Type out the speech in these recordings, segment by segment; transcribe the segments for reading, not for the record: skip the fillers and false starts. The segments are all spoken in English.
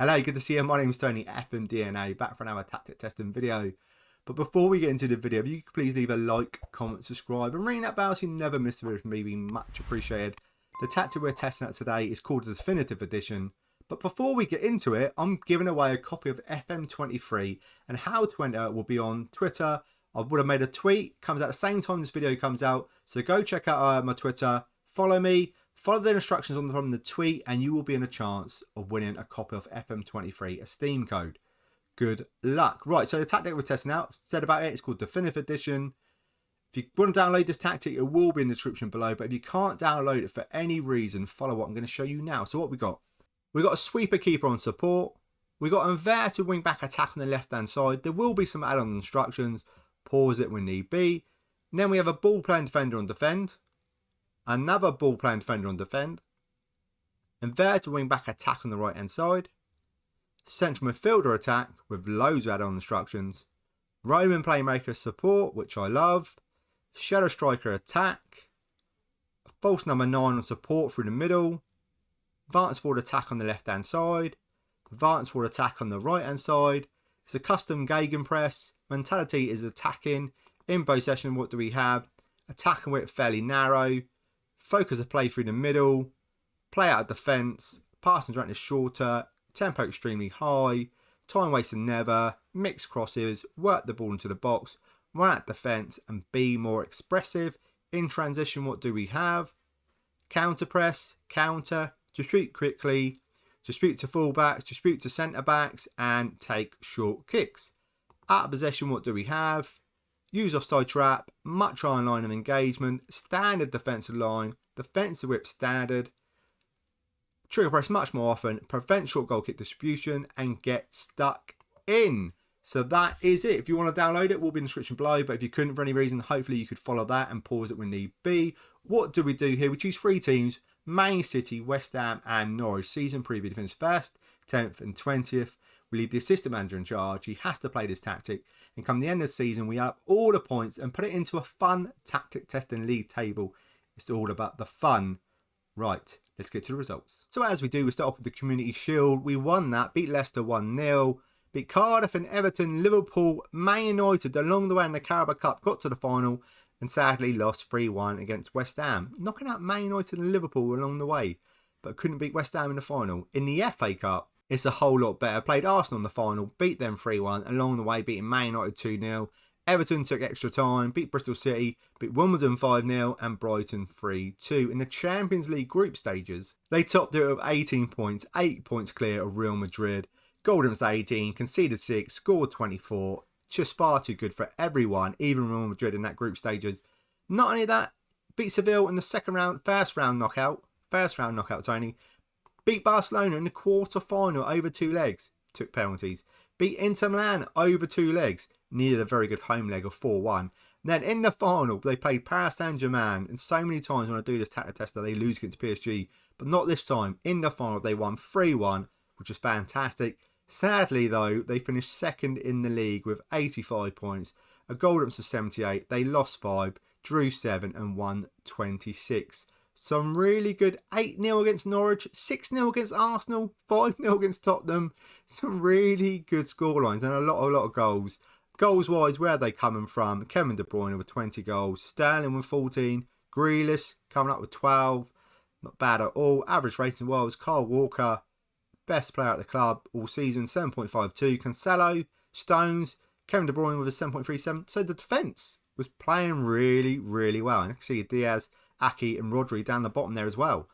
Hello, good to see you. My name is Tony, FMDNA, back for another tactic testing video. But before we get into the video, if you could please leave a like, comment, subscribe, and ring that bell so you never miss a video from me, be much appreciated. The tactic we're testing out today is called the Definitive Edition. But before we get into it, I'm giving away a copy of FM23, and how to enter will be on Twitter. I would have made a tweet, comes out the same time this video comes out, so go check out my Twitter, follow me, follow the instructions from the tweet, and you will be in a chance of winning a copy of FM23, a Steam code. Good luck. Right, so the tactic we're testing out, said about it, it's called Definitive Edition. If you want to download this tactic, it will be in the description below, but if you can't download it for any reason, follow what I'm going to show you now. So what we got? We got a sweeper keeper on support. We got an inverted wing back attack on the left hand side. There will be some add-on instructions. Pause it when need be. And then we have a ball playing defender on defend. Another ball playing defender on defend. Inverted wing back attack on the right hand side. Central midfielder attack with loads of add-on instructions. Roman playmaker support, which I love. Shadow striker attack. A false number 9 on support through the middle. Advanced forward attack on the left hand side. Advanced forward attack on the right hand side. It's a custom gegenpress. Mentality is attacking. In possession, what do we have? Attack and width fairly narrow. Focus of play through the middle. Play out of defence. Passing direction is shorter. Tempo extremely high. Time wasting never. Mixed crosses. Work the ball into the box. Run at defence and be more expressive. In transition, what do we have? Counter press. Counter. Dispute quickly. Dispute to fullbacks. Dispute to centre backs. And take short kicks. Out of possession, what do we have? Use offside trap, much higher line of engagement, standard defensive line, defensive whip standard, trigger press much more often, prevent short goal kick distribution, and get stuck in. So that is it. If you want to download it, it will be in the description below, but if you couldn't for any reason, hopefully you could follow that and pause it when need be. What do we do here? We choose 3 teams, Man City, West Ham, and Norwich. Season preview defence 1st, 10th, and 20th. We leave the assistant manager in charge. He has to play this tactic. And come the end of the season, we add up all the points and put it into a fun tactic testing league table. It's all about the fun. Right, let's get to the results. So as we do, we start off with the Community Shield. We won that, beat Leicester 1-0. Beat Cardiff and Everton, Liverpool, Man United along the way in the Carabao Cup, got to the final and sadly lost 3-1 against West Ham. Knocking out Man United and Liverpool along the way, but couldn't beat West Ham in the final. In the FA Cup, it's a whole lot better. Played Arsenal in the final, beat them 3-1, along the way beating Man United 2-0. Everton took extra time, beat Bristol City, beat Wimbledon 5-0 and Brighton 3-2. In the Champions League group stages, they topped it with 18 points, 8 points clear of Real Madrid. Golden was 18, conceded 6, scored 24. Just far too good for everyone, even Real Madrid in that group stages. Not only that, beat Seville in the first round knockout, Tony. Beat Barcelona in the quarter-final over 2 legs. Took penalties. Beat Inter Milan over 2 legs. Needed a very good home leg of 4-1. Then in the final, they played Paris Saint-Germain. And so many times when I do this tactic tester, they lose against PSG. But not this time. In the final, they won 3-1, which is fantastic. Sadly, though, they finished 2nd in the league with 85 points. A goal difference of 78. They lost 5, drew 7 and won 26. Some really good 8-0 against Norwich, 6-0 against Arsenal, 5-0 against Tottenham. Some really good scorelines and a lot of goals. Goals-wise, where are they coming from? Kevin De Bruyne with 20 goals, Sterling with 14, Grealish coming up with 12. Not bad at all. Average rating was Kyle Walker, best player at the club all season, 7.52. Cancelo, Stones, Kevin De Bruyne with a 7.37. So the defence was playing really, really well. And you can see Diaz, Aki and Rodri down the bottom there as well.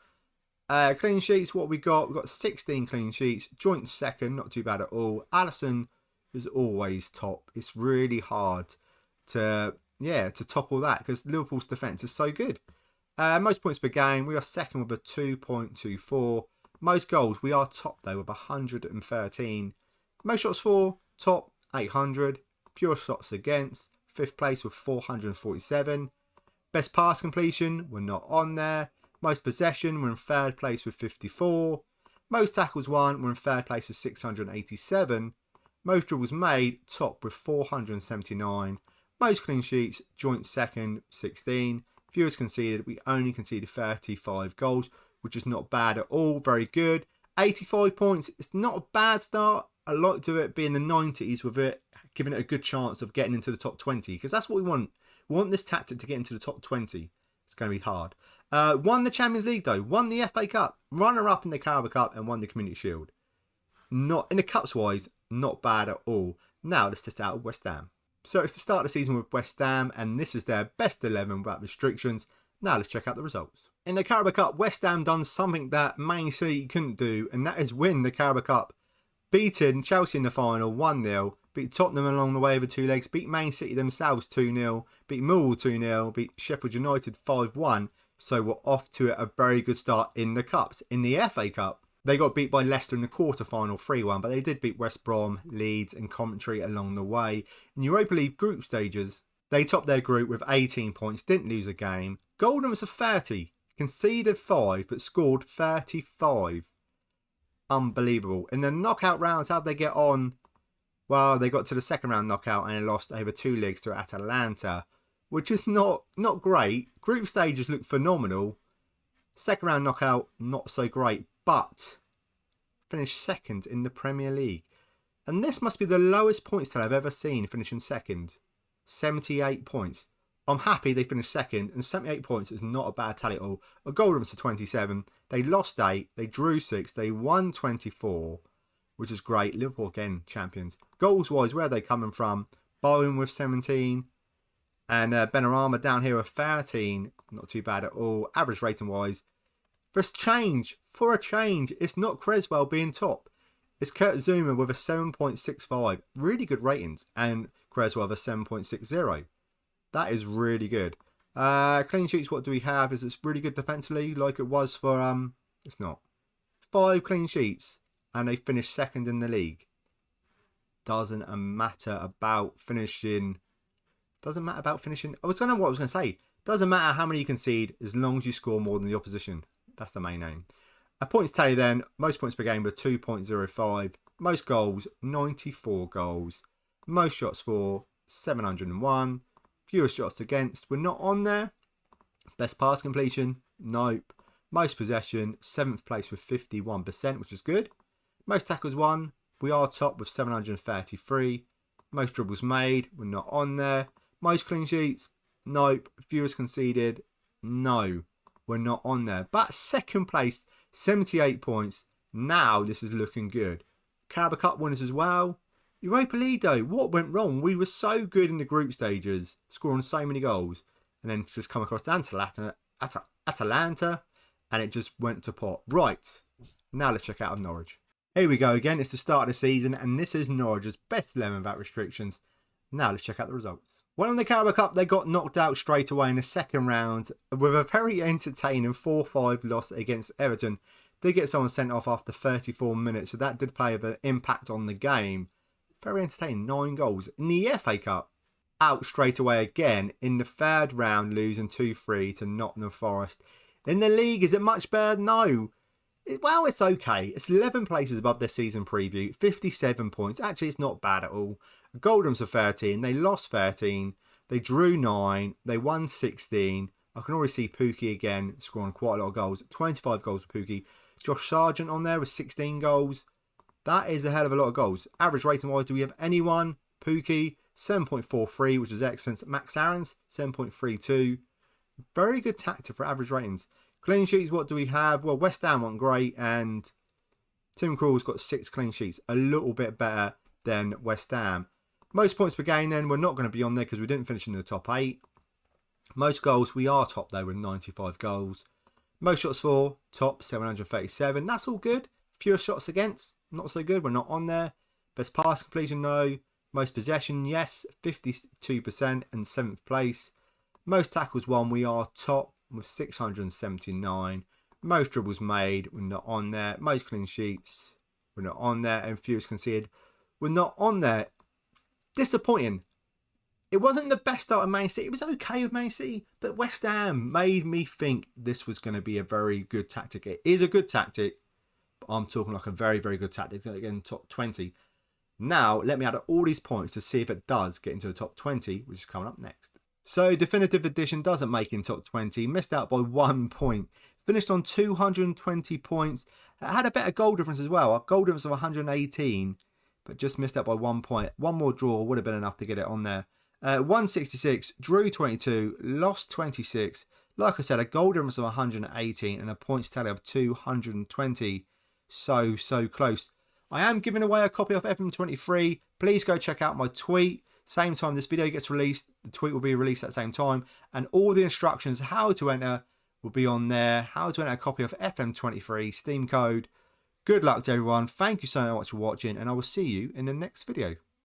Clean sheets, what we got? We've got 16 clean sheets. Joint 2nd, not too bad at all. Alisson is always top. It's really hard to topple that because Liverpool's defence is so good. Most points per game, we are 2nd with a 2.24. Most goals, we are top though with 113. Most shots for, top 800. Fewer shots against, 5th place with 447. Best pass completion, we're not on there. Most possession, we're in 3rd place with 54. Most tackles won, we're in 3rd place with 687. Most dribbles made, top with 479. Most clean sheets, joint 2nd, 16. Fewest conceded, we only conceded 35 goals, which is not bad at all, very good. 85 points. It's not a bad start. I like to it being the 90s with it, giving it a good chance of getting into the top 20, because that's what we want. We want this tactic to get into the top 20. It's going to be hard. Won the Champions League though, won the FA Cup, runner-up in the Carabao Cup, and won the Community Shield. Not in the cups wise, not bad at all. Now let's test out West Ham. So it's the start of the season with West Ham, and this is their best 11 without restrictions. Now let's check out the results. In the Carabao Cup, West Ham done something that Man City couldn't do, and that is win the Carabao Cup. Beaten Chelsea in the final 1-0, beat Tottenham along the way over 2 legs, beat Man City themselves 2-0, beat Millwall 2-0, beat Sheffield United 5-1. So we're off to a very good start in the Cups. In the FA Cup, they got beat by Leicester in the quarter-final 3-1, but they did beat West Brom, Leeds and Coventry along the way. In Europa League group stages, they topped their group with 18 points, didn't lose a game. Golden was a 30, conceded 5 but scored 35. Unbelievable. In the knockout rounds, how'd they get on? Well, they got to the second round knockout and they lost over 2 legs to Atalanta, which is not great. Group stages look phenomenal. Second round knockout, not so great, but finished second in the Premier League. And this must be the lowest points total I've ever seen finishing second. 78 points. I'm happy they finished second, and 78 points is not a bad tally at all. A golden was to 27. They lost 8, they drew 6, they won 24, which is great. Liverpool again, champions. Goals wise, where are they coming from? Bowen with 17, and Benrahma down here with 13. Not too bad at all. Average rating wise, for a change, it's not Creswell being top. It's Kurt Zuma with a 7.65. Really good ratings, and Creswell with a 7.60. That is really good. Clean sheets, what do we have? Is it's really good defensively like it was for, it's not. 5 clean sheets and they finished second in the league. Doesn't matter about finishing. I was going to know what I was going to say. Doesn't matter how many you concede as long as you score more than the opposition. That's the main aim. A points tally then, most points per game with 2.05. Most goals, 94 goals. Most shots for, 701. Fewest shots against, we're not on there. Best pass completion, nope. Most possession, 7th place with 51%, which is good. Most tackles won, we are top with 733. Most dribbles made, we're not on there. Most clean sheets, nope. Fewest conceded, no, we're not on there. But second place, 78 points. Now this is looking good. Carabao Cup winners as well. Europa League though, what went wrong? We were so good in the group stages, scoring so many goals, and then just come across Atalanta, and it just went to pot. Right, now let's check out Norwich. Here we go again, it's the start of the season, and this is Norwich's best 11 without restrictions. Now let's check out the results. Well, in the Carabao Cup, they got knocked out straight away in the second round with a very entertaining 4-5 loss against Everton. They get someone sent off after 34 minutes, so that did play an impact on the game. Very entertaining, 9 goals. In the FA Cup, out straight away again in the third round, losing 2-3 to Nottingham Forest. In the league, is it much better? No. Well, it's okay. It's 11 places above their season preview, 57 points. Actually, it's not bad at all. Goldham's are 13, they lost 13, they drew 9, they won 16. I can already see Pookie again scoring quite a lot of goals. 25 goals for Pookie. Josh Sargent on there with 16 goals. That is a hell of a lot of goals. Average rating wise, do we have anyone? Pookie, 7.43, which is excellent. Max Aarons, 7.32. Very good tactic for average ratings. Clean sheets, what do we have? Well, West Ham weren't great, and Tim Krul's got 6 clean sheets. A little bit better than West Ham. Most points per game then, we're not going to be on there because we didn't finish in the top 8. Most goals, we are top though with 95 goals. Most shots for, top 737. That's all good. Fewer shots against, not so good. We're not on there. Best pass completion, no. Most possession, yes, 52% and 7th place. Most tackles won, we are top with 679. Most dribbles made, we're not on there. Most clean sheets, we're not on there. And fewest conceded, we're not on there. Disappointing. It wasn't the best start of Man City. It was okay with Man City, but West Ham made me think this was going to be a very good tactic. It is a good tactic, but I'm talking like a very, very good tactic. Again, top 20. Now, let me add all these points to see if it does get into the top 20, which is coming up next. So, Definitive Edition doesn't make in top 20. Missed out by 1 point. Finished on 220 points. It had a better goal difference as well. A goal difference of 118, but just missed out by 1 point. One more draw would have been enough to get it on there. 166, drew 22, lost 26. Like I said, a goal difference of 118 and a points tally of 220. So close. I am giving away a copy of FM23. Please go check out my tweet. Same time this video gets released, the tweet will be released at the same time. And all the instructions how to enter will be on there. How to enter a copy of FM23 Steam code. Good luck to everyone. Thank you so much for watching, and I will see you in the next video.